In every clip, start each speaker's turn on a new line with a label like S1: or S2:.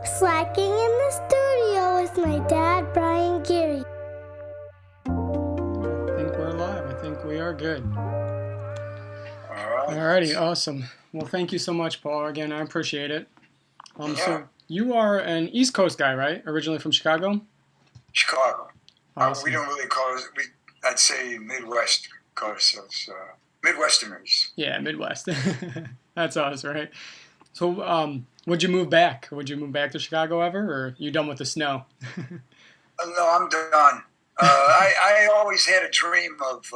S1: Slacking in the studio with my dad, Brian Geary.
S2: I think we're live. I think we are good.
S3: All right.
S2: Alrighty, awesome. Well, thank you so much, Paul. Again, I appreciate it.
S3: Yeah,
S2: So you are an East Coast guy, right? Originally from Chicago?
S3: Chicago. We
S2: Awesome.
S3: don't really call it. I'd say Midwest. Call ourselves Midwesterners.
S2: Yeah, Midwest. That's us, right? So, would you move back? Would you move back to Chicago ever, or you done with the snow?
S3: No, I'm done. I always had a dream of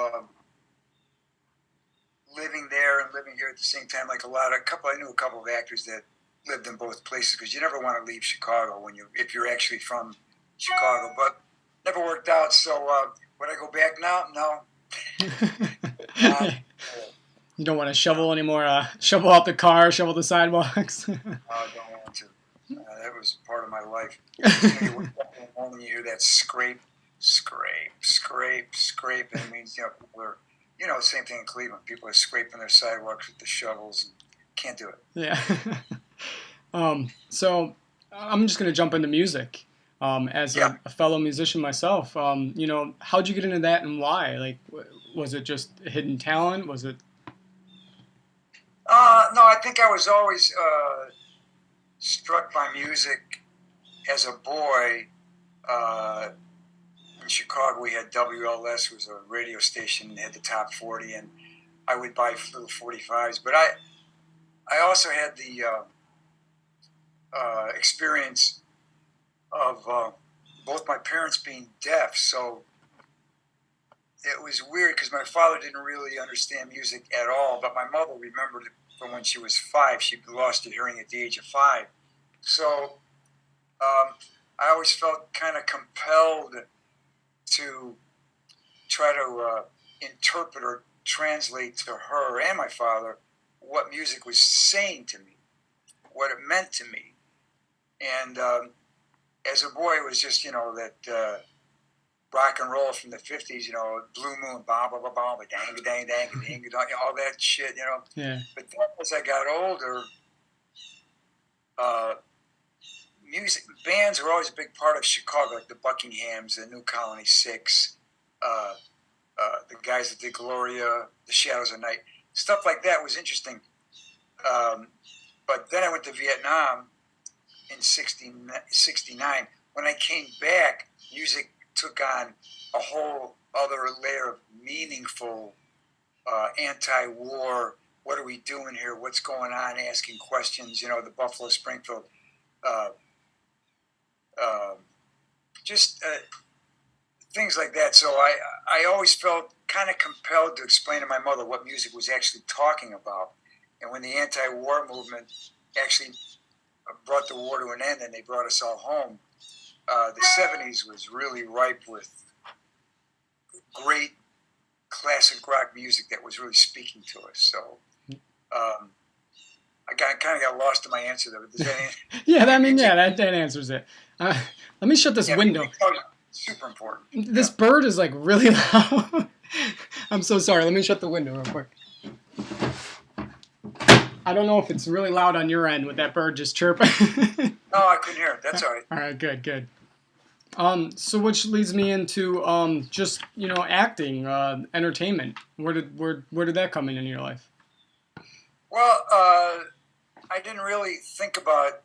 S3: living there and living here at the same time. Like I knew a couple of actors that lived in both places because you never want to leave Chicago if you're actually from Chicago. But never worked out. So would I go back now? No.
S2: You don't want to shovel anymore, shovel out the car, shovel the sidewalks.
S3: I don't want to. That was part of my life. You wake up in the morning, you hear that scrape, scrape, scrape, scrape, and it means people are, same thing in Cleveland. People are scraping their sidewalks with the shovels and can't do it.
S2: Yeah. So I'm just gonna jump into music. As a fellow musician myself, how'd you get into that and why? Like, was it just hidden talent? Was it?
S3: No, I think I was always struck by music as a boy. In Chicago, we had WLS, was a radio station, and had the top 40, and I would buy little 45s. But I also had the experience of both my parents being deaf, so it was weird because my father didn't really understand music at all, but my mother remembered it from when she was 5. She lost her hearing at the age of 5. So I always felt kind of compelled to try to interpret or translate to her and my father what music was saying to me, what it meant to me. And as a boy, it was just, that rock and roll from the 50s, Blue Moon, bah, bah, bah, bah, dang, dang, dang, dang, all that shit,
S2: Yeah.
S3: But then as I got older, bands were always a big part of Chicago, like the Buckinghams, the New Colony Six, the guys that did Gloria, the Shadows of Night. Stuff like that was interesting. But then I went to Vietnam in 69. When I came back, music took on a whole other layer of meaningful anti-war. What are we doing here? What's going on? Asking questions. The Buffalo Springfield. Just things like that. So I always felt kind of compelled to explain to my mother what music was actually talking about. And when the anti-war movement actually brought the war to an end and they brought us all home, the 70s was really ripe with great classic rock music that was really speaking to us. So I kind of got lost in my answer there. Does that
S2: That answers it. Let me shut this window.
S3: Super important.
S2: This bird is like really loud. I'm so sorry. Let me shut the window real quick. I don't know if it's really loud on your end with that bird just chirping.
S3: No, I couldn't hear it. That's all right.
S2: All right, good. So which leads me into just acting, entertainment. Where did that come in your life?
S3: Well, I didn't really think about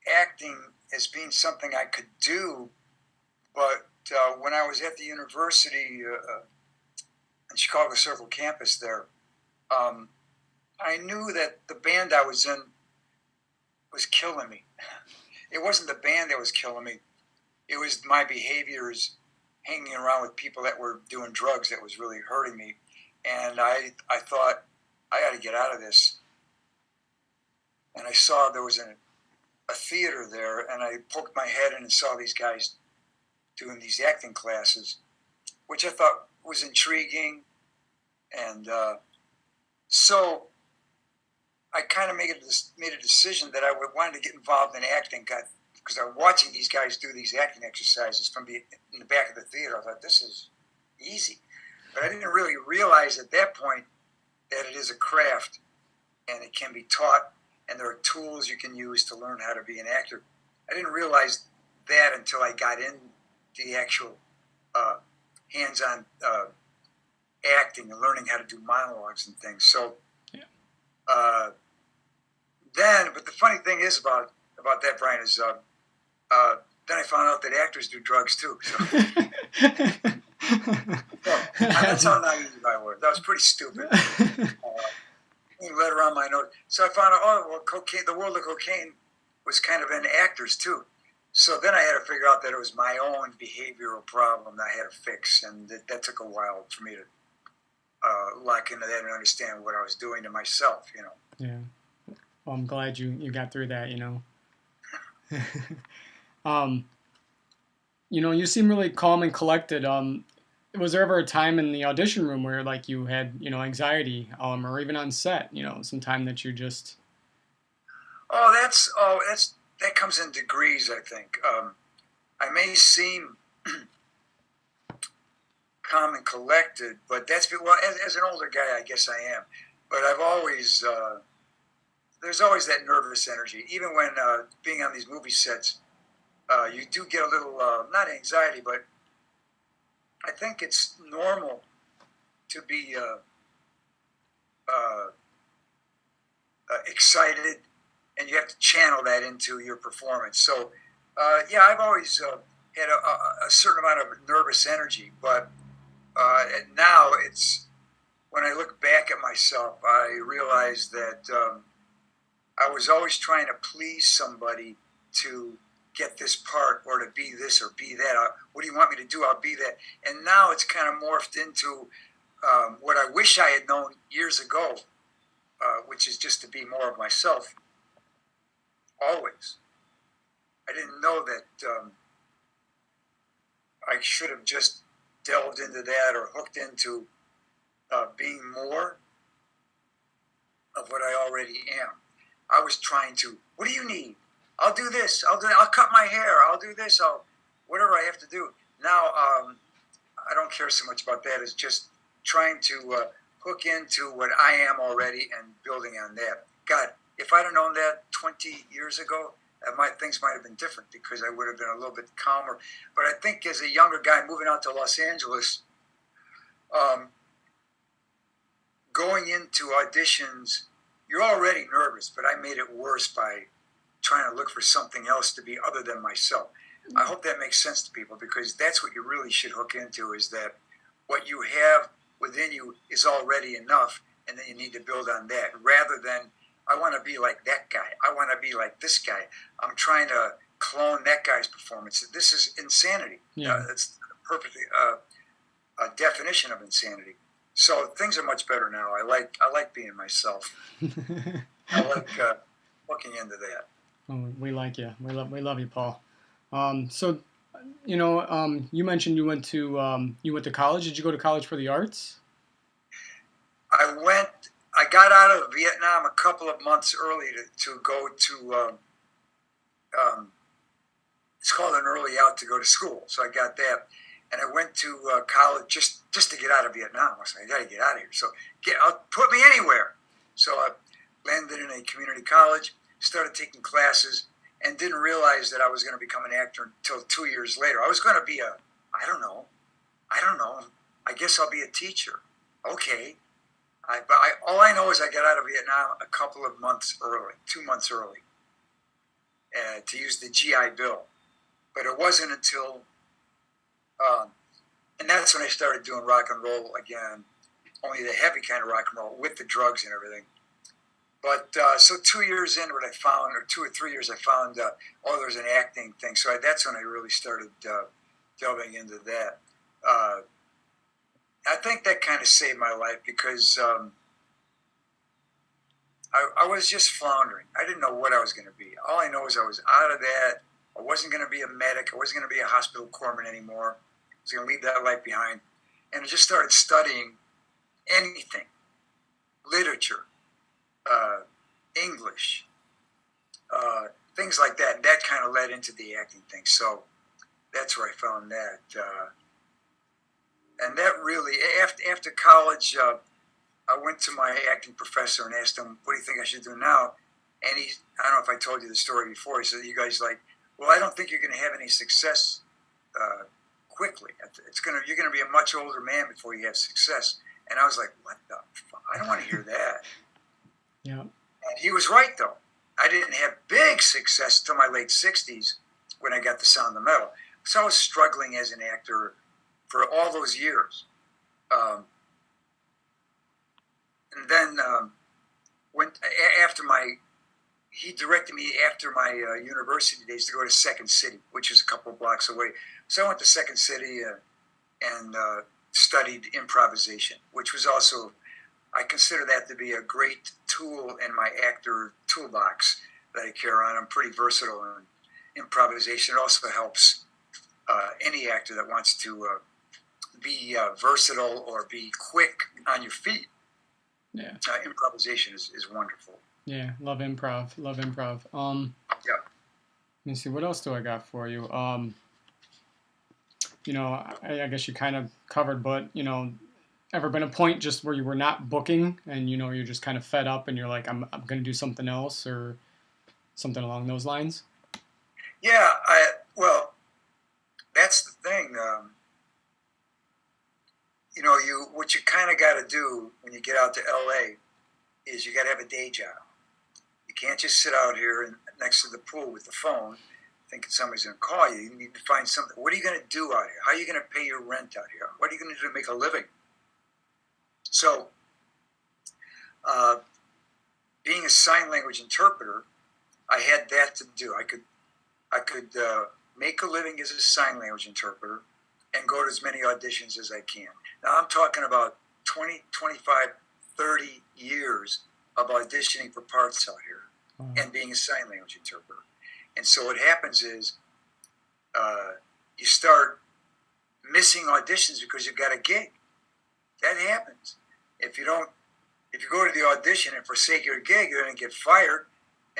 S3: acting as being something I could do, but when I was at the university in Chicago Circle campus there, I knew that the band I was in was killing me. It wasn't the band that was killing me. It was my behaviors hanging around with people that were doing drugs that was really hurting me. And I thought, I got to get out of this. And I saw there was a theater there, and I poked my head in and saw these guys doing these acting classes, which I thought was intriguing. And so I kind of made a decision that I wanted to get involved in acting because I was watching these guys do these acting exercises in the back of the theater. I thought, this is easy. But I didn't really realize at that point that it is a craft and it can be taught and there are tools you can use to learn how to be an actor. I didn't realize that until I got into the actual hands-on acting and learning how to do monologues and things. So
S2: Yeah.
S3: but the funny thing is about that, Brian, is then I found out that actors do drugs too. So. That's how naive I was. That was pretty stupid. Led around my nose. So I found out, oh, well, cocaine, the world of cocaine was kind of into actors too. So then I had to figure out that it was my own behavioral problem that I had to fix, and that took a while for me to lock into that and understand what I was doing to myself, you know.
S2: Yeah. Well, I'm glad you got through that, you know. You know, you seem really calm and collected. Was there ever a time in the audition room where like you had, you know, anxiety, or even on set, you know, some time that you just...
S3: That comes in degrees, I think. I may seem calm and collected, but as an older guy, I guess I am. But I've always there's always that nervous energy, even when being on these movie sets. You do get a little not anxiety, but I think it's normal to be excited, and you have to channel that into your performance. So, yeah, I've always had a certain amount of nervous energy, but now it's when I look back at myself, I realize that I was always trying to please somebody to get this part or to be this or be that. What do you want me to do? I'll be that. And now it's kind of morphed into what I wish I had known years ago, which is just to be more of myself. Always. I didn't know that I should have just delved into that or hooked into being more of what I already am. I was trying to, what do you need? I'll do this. I'll cut my hair. I'll do this. Whatever I have to do. Now, I don't care so much about that. It's just trying to hook into what I am already and building on that. God, if I'd have known that 20 years ago, things might have been different because I would have been a little bit calmer. But I think as a younger guy moving out to Los Angeles, going into auditions, you're already nervous, but I made it worse by trying to look for something else to be other than myself. I hope that makes sense to people, because that's what you really should hook into, is that what you have within you is already enough, and then you need to build on that, rather than, I want to be like that guy. I want to be like this guy. I'm trying to clone that guy's performance. This is insanity.
S2: Yeah.
S3: That's perfectly a definition of insanity. So things are much better now. I like being myself. I like looking into that.
S2: Oh, we like you. We love you, Paul. So, you know, you mentioned you went to college. Did you go to college for the arts?
S3: I got out of Vietnam a couple of months early to go to, it's called an early out to go to school. So I got that. And I went to college just to get out of Vietnam. I said, I got to get out of here. So put me anywhere. So I landed in a community college, started taking classes, and didn't realize that I was going to become an actor until 2 years later. I was going to be I don't know. I guess I'll be a teacher. Okay. All I know is I got out of Vietnam a couple of months early, 2 months early, to use the GI Bill. But it wasn't until, and that's when I started doing rock and roll again, only the heavy kind of rock and roll with the drugs and everything. But so 2 years in, what I found, or 2 or 3 years, I found, there's an acting thing. So that's when I really started delving into that. I think that kind of saved my life, because I was just floundering. I didn't know what I was going to be. All I know is I was out of that. I wasn't going to be a medic. I wasn't going to be a hospital corpsman anymore. I was going to leave that life behind. And I just started studying anything, literature, English, things like that. And that kind of led into the acting thing. So that's where I found that. And that really, after college, I went to my acting professor and asked him, what do you think I should do now? And I don't know if I told you the story before. He said, "You guys like, well, I don't think you're going to have any success quickly. You're going to be a much older man before you have success." And I was like, "What the fuck? I don't want to hear that."
S2: Yeah.
S3: And he was right, though. I didn't have big success until my late 60s when I got the Sound of Metal. So I was struggling as an actor for all those years. And then he directed me after my university days to go to Second City, which is a couple of blocks away. So I went to Second City and studied improvisation, which was also, I consider that to be a great tool in my actor toolbox that I carry on. I'm pretty versatile in improvisation. It also helps any actor that wants to be versatile or be quick on your feet.
S2: Yeah.
S3: Improvisation is wonderful.
S2: Yeah, love improv. Love improv.
S3: Yeah.
S2: Let me see, what else do I got for you? You know, I guess you kind of covered, but, you know, ever been a point just where you were not booking and, you know, you're just kind of fed up and you're like, I'm going to do something else or something along those lines?
S3: Yeah, well, that's the thing. You know, what you kind of got to do when you get out to LA is you got to have a day job. You can't just sit out here next to the pool with the phone thinking somebody's going to call you. You need to find something. What are you going to do out here? How are you going to pay your rent out here? What are you going to do to make a living? So, being a sign language interpreter, I had that to do. I could make a living as a sign language interpreter and go to as many auditions as I can. Now, I'm talking about 20, 25, 30 years of auditioning for parts out here and being a sign language interpreter. And so what happens is you start missing auditions because you've got a gig. That happens. If you go to the audition and forsake your gig, you're going to get fired.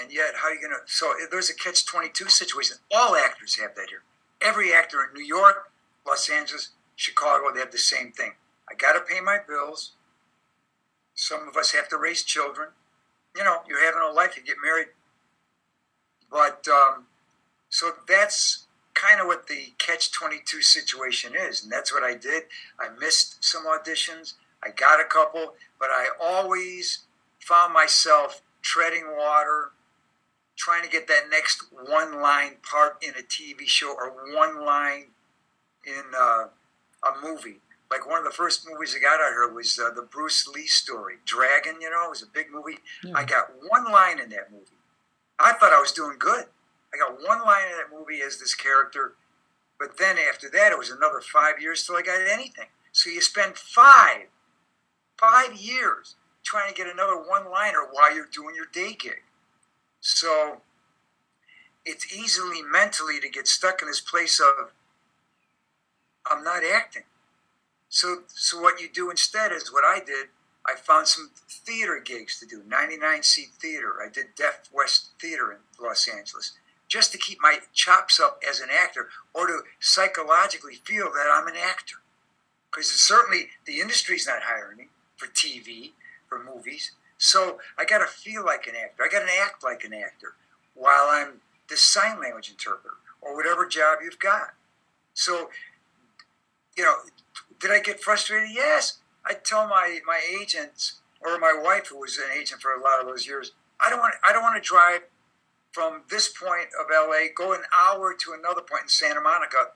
S3: And yet, how are you going to? So there's a catch-22 situation. All actors have that here. Every actor in New York, Los Angeles, Chicago, they have the same thing. I got to pay my bills. Some of us have to raise children. You know, you're having a life, you get married. But so that's kind of what the catch-22 situation is. And that's what I did. I missed some auditions. I got a couple, but I always found myself treading water, trying to get that next one-line part in a TV show or one line in a movie. Like one of the first movies I got out here was the Bruce Lee story, Dragon, you know, it was a big movie. Yeah. I got one line in that movie. I thought I was doing good. I got one line in that movie as this character, but then after that, it was another 5 years till I got anything. So you spend 5 years trying to get another one-liner while you're doing your day gig. So it's easily mentally to get stuck in this place of, I'm not acting. So what you do instead is what I did. I found some theater gigs to do, 99-seat theater. I did Deaf West Theater in Los Angeles just to keep my chops up as an actor or to psychologically feel that I'm an actor. Because certainly the industry's not hiring me for TV, for movies. So I got to feel like an actor. I got to act like an actor while I'm the sign language interpreter or whatever job you've got. So, you know, did I get frustrated? Yes. I tell my agents or my wife, who was an agent for a lot of those years, I don't want to drive from this point of LA, go an hour to another point in Santa Monica.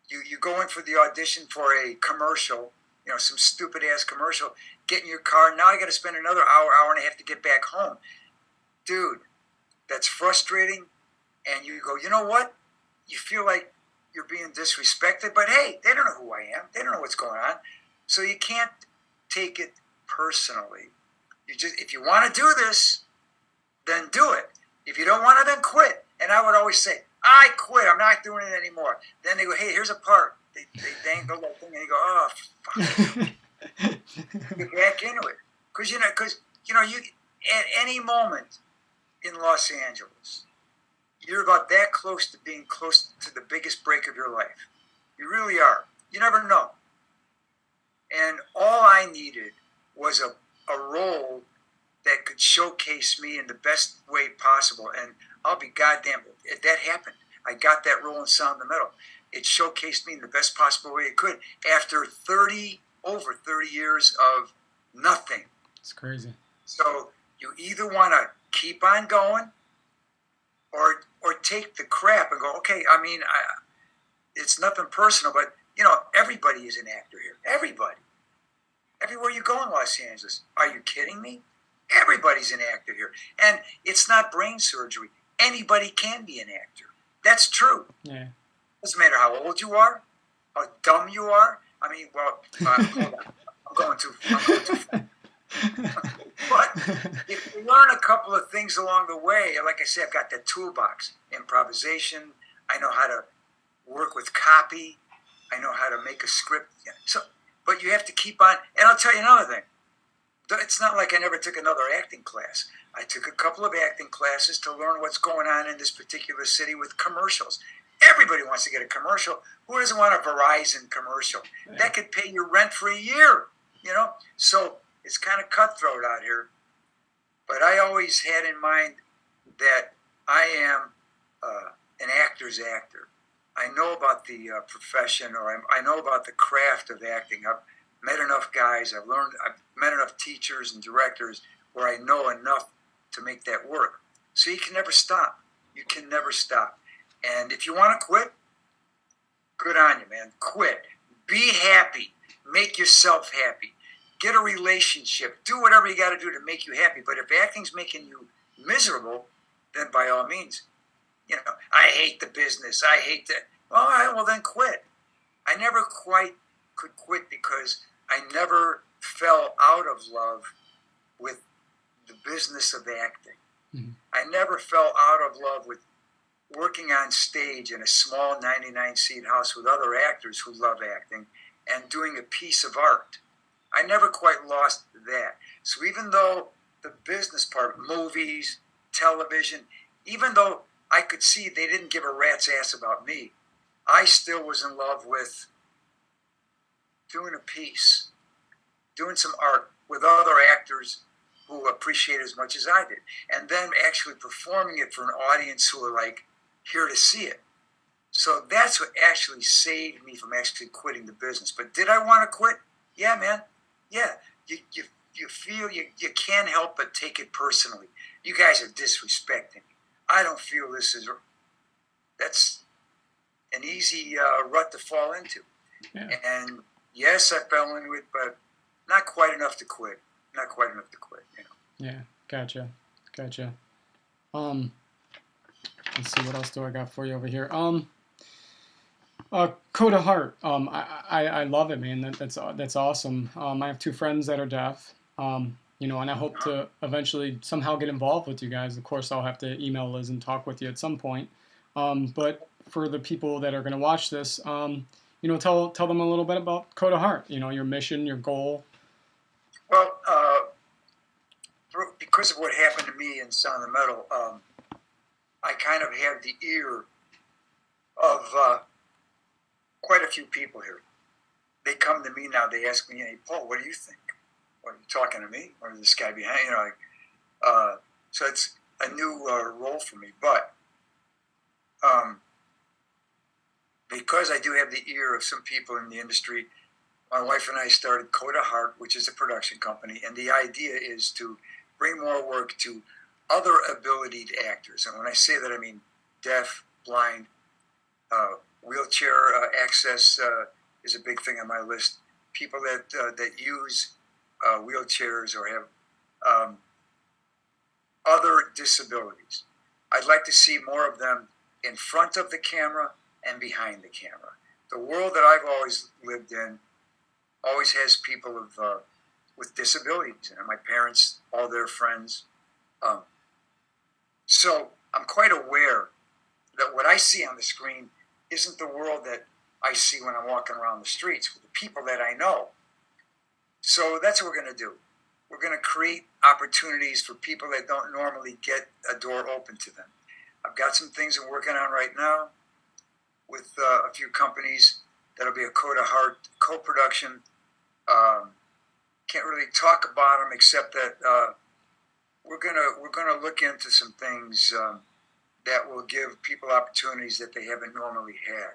S3: You go in for the audition for a commercial, you know, some stupid ass commercial, get in your car. Now I got to spend another hour and a half to get back home. Dude, that's frustrating. And you go, you know what? You feel like you're being disrespected, but hey, they don't know who I am. They don't know what's going on. So you can't take it personally. If you want to do this, then do it. If you don't want to, then quit. And I would always say, I quit. I'm not doing it anymore. Then they go, hey, here's a part. They dangle that thing, and you go, oh, fuck. Get back into it. Because you at any moment in Los Angeles, you're about that close to being close to the biggest break of your life. You really are. You never know. And all I needed was a role that could showcase me in the best way possible. And I'll be goddamn, that happened. I got that role in Sound the Metal. It showcased me in the best possible way it could after over 30 years of nothing.
S2: It's crazy.
S3: So you either want to keep on going or take the crap and go, okay, I mean, it's nothing personal, but, you know, everybody is an actor here. Everybody. Everywhere you go in Los Angeles. Are you kidding me? Everybody's an actor here. And it's not brain surgery. Anybody can be an actor. That's true.
S2: Yeah.
S3: Doesn't matter how old you are, how dumb you are. I mean, well, hold on. I'm going too far. But if you learn a couple of things along the way, like I said, I've got that toolbox. Improvisation. I know how to work with copy. I know how to make a script. So, but you have to keep on. And I'll tell you another thing. It's not like I never took another acting class. I took a couple of acting classes to learn what's going on in this particular city with commercials. Everybody wants to get a commercial. Who doesn't want a Verizon commercial? That could pay your rent for a year, you know? So it's kind of cutthroat out here. But I always had in mind that I am an actor's actor. I know about the profession, or I know about the craft of acting. I've met enough guys. I've met enough teachers and directors where I know enough to make that work. So you can never stop. You can never stop. And if you want to quit, good on you, man. Quit. Be happy. Make yourself happy. Get a relationship. Do whatever you got to do to make you happy. But if acting's making you miserable, then by all means, you know, I hate the business. I hate that. Well, all right, well, then quit. I never quite could quit because I never fell out of love with the business of acting. Mm-hmm. I never fell out of love with working on stage in a small 99-seat house with other actors who love acting and doing a piece of art. I never quite lost that. So even though the business part, movies, television, even though I could see they didn't give a rat's ass about me, I still was in love with doing a piece, doing some art with other actors who appreciate it as much as I did, and then actually performing it for an audience who are like here to see it. So that's what actually saved me from actually quitting the business. But did I want to quit? Yeah, man. Yeah. You feel you can't help but take it personally. You guys are disrespecting me. I don't feel this is. That's an easy rut to fall into. Yeah. And yes, I fell into it, but not quite enough to quit. Not quite enough to quit, you know.
S2: Yeah, gotcha. Let's see, what else do I got for you over here? CODA HEART. I love it, man. That's awesome. I have two friends that are deaf. You know, and I hope to eventually somehow get involved with you guys. Of course, I'll have to email Liz and talk with you at some point. But for the people that are going to watch this, you know, tell them a little bit about CODA HEART. You know, your mission, your goal.
S3: Well, because of what happened to me in Sound the Metal, I kind of have the ear of quite a few people here. They come to me now. They ask me, "Hey, Paul, what do you think? What, are you talking to me, or this guy behind?" You know, like, so it's a new role for me. But because I do have the ear of some people in the industry, my wife and I started CODA HEART, which is a production company, and the idea is to bring more work to other abilitied actors. And when I say that, I mean deaf, blind, wheelchair access is a big thing on my list. People that use wheelchairs or have other disabilities. I'd like to see more of them in front of the camera and behind the camera. The world that I've always lived in always has people with disabilities, and my parents, all their friends. So I'm quite aware that what I see on the screen isn't the world that I see when I'm walking around the streets with the people that I know. So that's what we're going to do. We're going to create opportunities for people that don't normally get a door open to them. I've got some things I'm working on right now with a few companies. That'll be a CODA HEART co-production. Can't really talk about them except that we're gonna look into some things that will give people opportunities that they haven't normally had.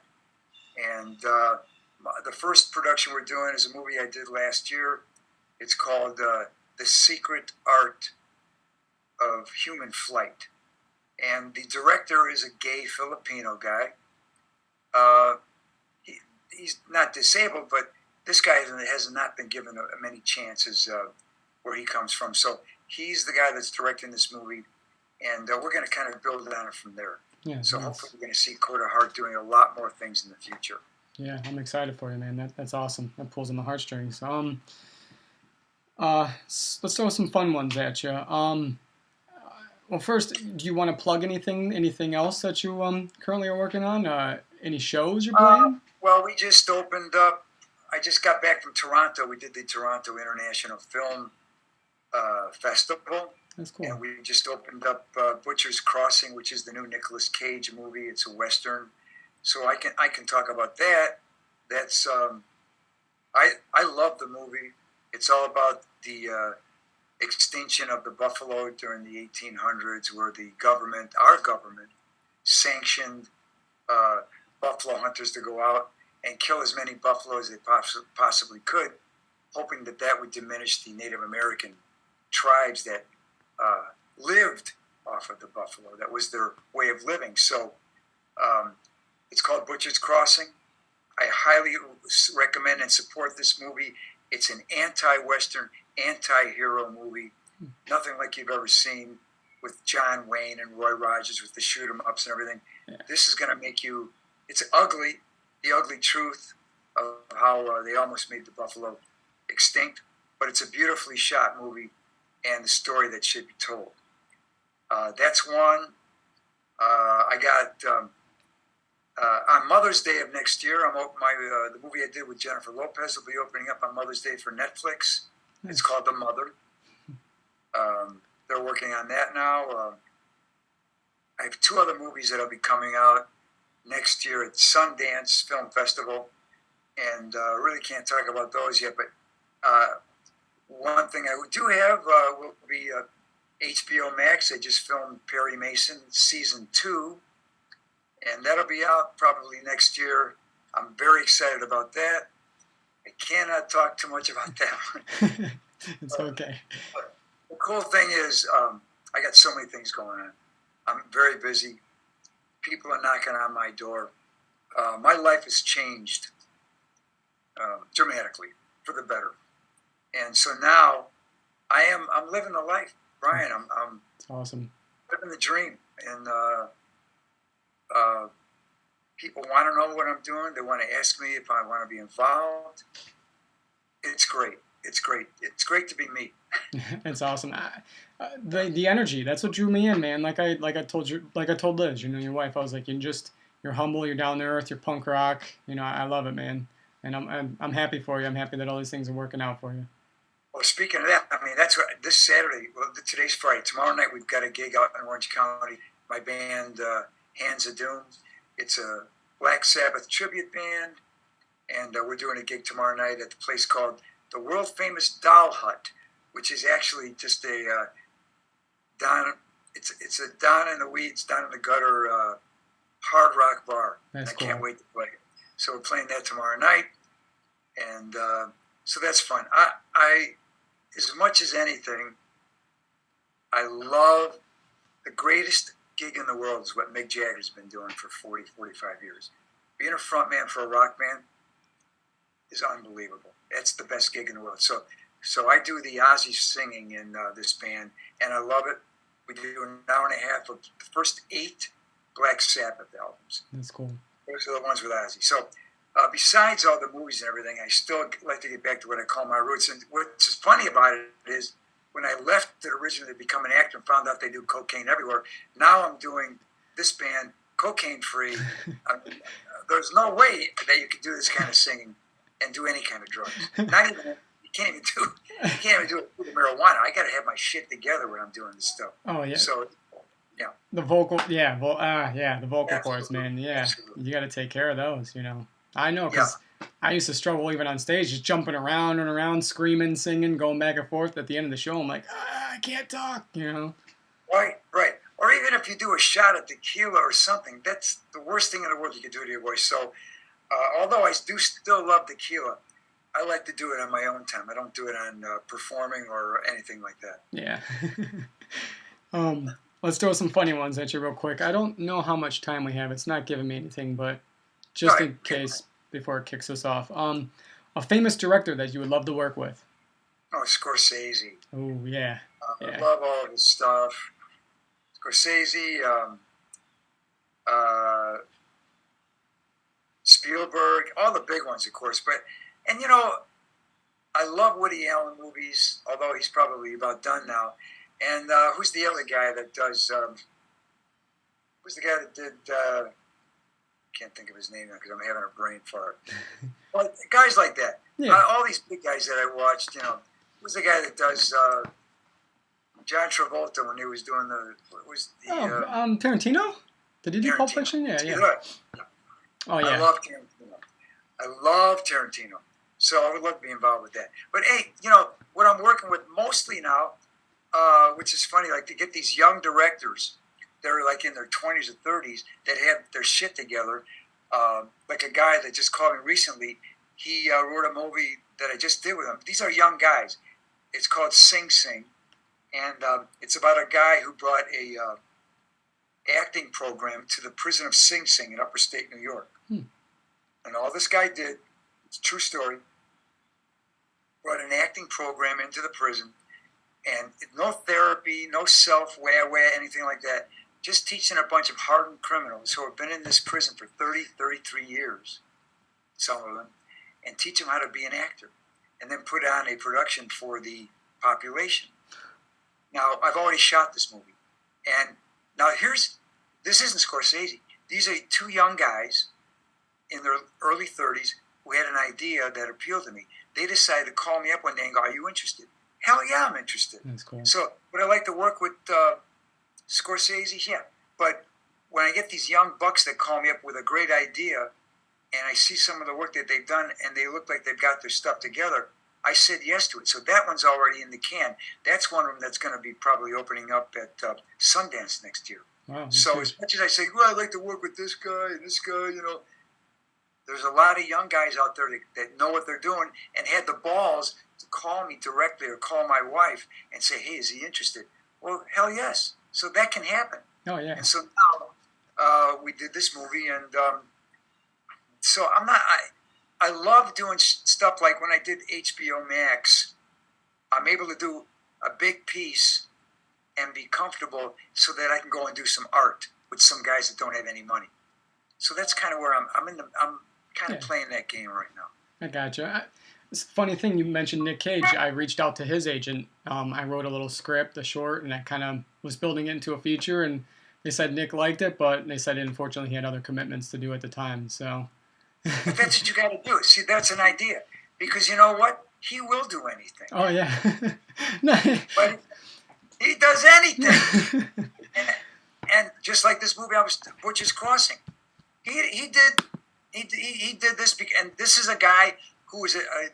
S3: And the first production we're doing is a movie I did last year. It's called The Secret Art of Human Flight. And the director is a gay Filipino guy. He's not disabled, but this guy has not been given many chances where he comes from. So he's the guy that's directing this movie, and we're going to kind of build on it from there.
S2: Yeah,
S3: so
S2: nice.
S3: hopefully we're going to see CODA HEART doing a lot more things in the future.
S2: Yeah, I'm excited for you, man. That's awesome. That pulls on the heartstrings. Let's throw some fun ones at you. Well, first, do you want to plug anything else that you currently are working on? Any shows you're playing?
S3: Well, we just opened up. I just got back from Toronto. We did the Toronto International Film Festival.
S2: That's cool.
S3: And we just opened up Butcher's Crossing, which is the new Nicolas Cage movie. It's a Western. So I can talk about that. That's I love the movie. It's all about the extinction of the buffalo during the 1800s, where our government, sanctioned buffalo hunters to go out and kill as many buffalo as they possibly could, hoping that would diminish the Native American tribes that lived off of the buffalo. That was their way of living. So it's called Butcher's Crossing. I highly recommend and support this movie. It's an anti-Western, anti-hero movie. Nothing like you've ever seen, with John Wayne and Roy Rogers with the shoot 'em ups and everything.
S2: Yeah.
S3: This is going to make you. It's ugly, the ugly truth of how they almost made the buffalo extinct. But it's a beautifully shot movie, and the story that should be told. That's one. I got on Mother's Day of next year. The movie I did with Jennifer Lopez will be opening up on Mother's Day for Netflix. It's called The Mother. They're working on that now. I have two other movies that'll be coming out next year at Sundance Film Festival, and really can't talk about those yet. But one thing I do have will be HBO Max. I just filmed Perry Mason Season 2, and that'll be out probably next year. I'm very excited about that. I cannot talk too much about that one.
S2: It's okay.
S3: But the cool thing is, I got so many things going on. I'm very busy. People are knocking on my door. My life has changed dramatically for the better, and so now I'm living the life, Brian. I'm
S2: It's awesome.
S3: living the dream, and people want to know what I'm doing. They want to ask me if I want to be involved. It's great. It's great. It's great to be me.
S2: It's awesome. The energy, that's what drew me in, man. Like I told Liz, your wife. I was like, you're humble, you're down to earth, you're punk rock. I love it, man. And I'm happy for you. I'm happy that all these things are working out for you.
S3: Well, speaking of that, I mean, that's what this Saturday. Well, today's Friday. Tomorrow night we've got a gig out in Orange County. My band, Hands of Doom. It's a Black Sabbath tribute band, and we're doing a gig tomorrow night at the place called the world famous Doll Hut, which is actually just a it's a down in the weeds, down in the gutter hard rock bar.
S2: That's
S3: I
S2: cool.
S3: can't wait to play it. So we're playing that tomorrow night, and so that's fun. I as much as anything, I love the greatest gig in the world is what Mick Jagger's been doing for 40, 45 years. Being a front man for a rock band is unbelievable. That's the best gig in the world. So I do the Ozzy singing in this band, and I love it. We do an hour and a half of the first 8 Black Sabbath albums.
S2: That's cool.
S3: Those are the ones with Ozzy. So besides all the movies and everything, I still like to get back to what I call my roots. And what's funny about it is when I left it originally to become an actor and found out they do cocaine everywhere, now I'm doing this band cocaine-free. There's no way that you could do this kind of singing and do any kind of drugs. Not even you can't even do it with marijuana. I got to have my shit together when I'm doing this stuff.
S2: Oh yeah.
S3: So yeah.
S2: The vocal, the vocal cords,
S3: Absolutely.
S2: man. Yeah,
S3: Absolutely.
S2: you got to take care of those. I know because I used to struggle even on stage, just jumping around and around, screaming, singing, going back and forth. At the end of the show, I'm like, I can't talk, you know.
S3: Right, right. Or even if you do a shot of tequila or something, that's the worst thing in the world you can do to your voice. So, although I do still love tequila, I like to do it on my own time. I don't do it on performing or anything like that.
S2: Yeah. Let's throw some funny ones at you real quick. I don't know how much time we have. It's not giving me anything, but just
S3: Right.
S2: in case before it kicks us off. A famous director that you would love to work with.
S3: Oh, Scorsese.
S2: Oh, yeah.
S3: I
S2: Yeah.
S3: love all of his stuff. Scorsese, Spielberg, all the big ones, of course. And you know, I love Woody Allen movies, although he's probably about done now. And who's the other guy that does? Who's the guy that did? Can't think of his name now because I'm having a brain fart. But guys like that,
S2: Yeah.
S3: all these big guys that I watched. You know, who's the guy that does? John Travolta when he was doing
S2: Tarantino? Did he do Pulp
S3: Tarantino.
S2: Fiction? Yeah, yeah.
S3: Good.
S2: Oh,
S3: I
S2: yeah.
S3: love Tarantino. I love Tarantino. So I would love to be involved with that. But hey, you know, what I'm working with mostly now, which is funny, like to get these young directors that are like in their 20s or 30s that have their shit together. Like a guy that just called me recently. He wrote a movie that I just did with him. These are young guys. It's called Sing Sing. And it's about a guy who brought a acting program to the prison of Sing Sing in upper state New York. And all this guy did, it's a true story, brought an acting program into the prison, and no therapy, no self-wear, anything like that, just teaching a bunch of hardened criminals who have been in this prison for 30, 33 years, some of them, and teach them how to be an actor, and then put on a production for the population. Now, I've already shot this movie, and now this isn't Scorsese. These are two young guys in their early 30s who had an idea that appealed to me. They decided to call me up one day and go, "Are you interested?" Hell yeah, I'm interested.
S2: That's cool.
S3: So would I like to work with Scorsese? Yeah. But when I get these young bucks that call me up with a great idea and I see some of the work that they've done and they look like they've got their stuff together, I said yes to it. So that one's already in the can. That's one of them that's going to be probably opening up at Sundance next year.
S2: Wow.
S3: So as much as I say, well, I'd like to work with this guy and this guy, you know, there's a lot of young guys out there that know what they're doing and had the balls to call me directly or call my wife and say, hey, is he interested? Well, hell yes. So that can happen.
S2: Oh, yeah.
S3: And so now we did this movie, and so I love doing stuff like when I did HBO Max, I'm able to do a big piece and be comfortable so that I can go and do some art with some guys that don't have any money. So that's kind of where I'm kind of playing that game right now.
S2: I gotcha. It's a funny thing you mentioned Nick Cage. I reached out to his agent. I wrote a little script, a short, and I kind of was building it into a feature. And they said Nick liked it, but they said unfortunately he had other commitments to do at the time. So.
S3: But that's what you got to do. See, that's an idea, because you know what? He will do anything.
S2: Oh yeah.
S3: But he does anything. and just like this movie, Butcher's Crossing. He did this, and this is a guy who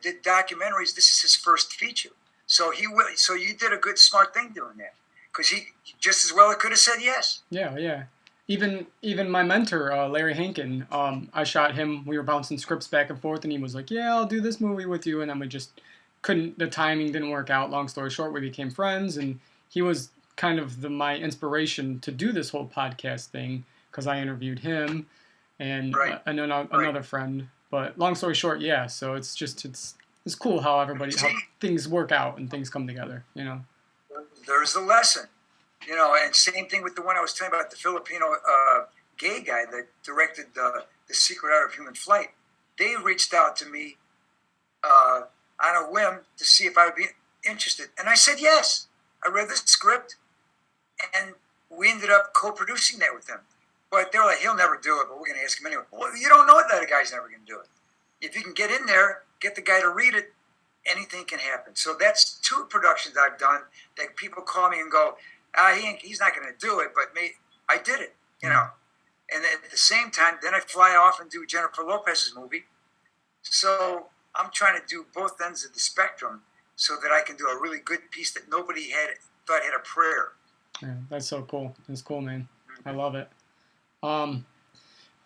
S3: did documentaries. This is his first feature, so he will. So you did a good, smart thing doing that, because he just as well could have said yes.
S2: Yeah, yeah. Even my mentor, Larry Hankin, I shot him. We were bouncing scripts back and forth, and he was like, "Yeah, I'll do this movie with you," and then we just couldn't. The timing didn't work out. Long story short, we became friends, and he was kind of my inspiration to do this whole podcast thing, because I interviewed him and another friend. But long story short, yeah. So it's cool how how things work out and things come together. You know.
S3: There's the lesson, you know. And same thing with the one I was telling about, the Filipino gay guy that directed the Secret Art of Human Flight. They reached out to me on a whim to see if I would be interested, and I said yes. I read the script, and we ended up co-producing that with them. But they were like, he'll never do it, but we're going to ask him anyway. Well, you don't know that a guy's never going to do it. If you can get in there, get the guy to read it, anything can happen. So that's 2 productions I've done that people call me and go, he's not going to do it, but I did it, you know. And at the same time, then I fly off and do Jennifer Lopez's movie. So I'm trying to do both ends of the spectrum so that I can do a really good piece that nobody had thought had a prayer.
S2: Yeah, that's so cool. That's cool, man. I love it.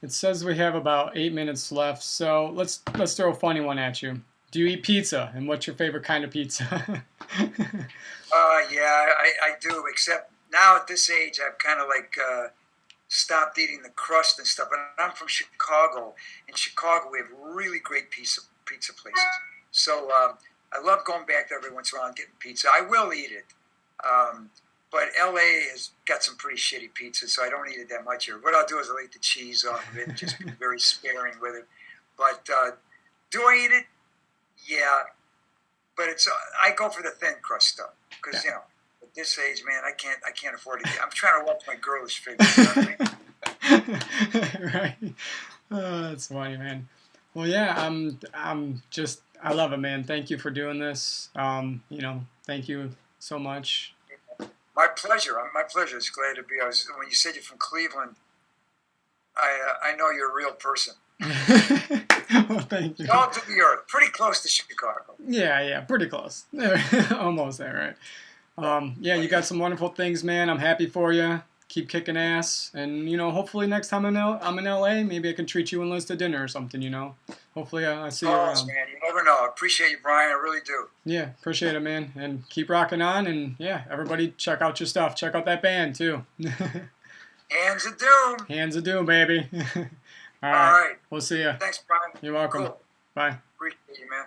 S2: It says we have about 8 minutes left, so let's throw a funny one at you. Do you eat pizza, and what's your favorite kind of pizza?
S3: Yeah, I do. Except now at this age, I've kind of like stopped eating the crust and stuff. And I'm from Chicago. In Chicago, we have really great pizza places. So I love going back there every once in a while and getting pizza. I will eat it. But LA has got some pretty shitty pizza, so I don't eat it that much here. What I'll do is I'll eat the cheese off of it and just be very sparing with it. But do I eat it? Yeah. But I go for the thin crust stuff because, you know, at this age, man, I can't afford it. I'm trying to watch my girlish figure. You know what I mean?
S2: Right. Oh, that's funny, man. Well, yeah, I love it, man. Thank you for doing this. You know, thank you so much.
S3: My pleasure. My pleasure. It's glad to be. When you said you're from Cleveland, I know you're a real person.
S2: Well, thank you.
S3: Salt of the earth. Pretty close to Chicago.
S2: Yeah, pretty close. Almost there, right? Yeah, you got some wonderful things, man. I'm happy for you. Keep kicking ass, and you know, hopefully next time I'm in LA, maybe I can treat you and Liz to dinner or something. You know, hopefully I see you around.
S3: Man, you never know. I appreciate you, Brian. I really do.
S2: Yeah, appreciate it, man, and keep rocking on. And yeah, everybody, check out your stuff. Check out that band too.
S3: Hands of Doom.
S2: Hands of Doom, baby. All
S3: right.
S2: We'll see you.
S3: Thanks, Brian.
S2: You're welcome.
S3: Cool.
S2: Bye.
S3: Appreciate you, man.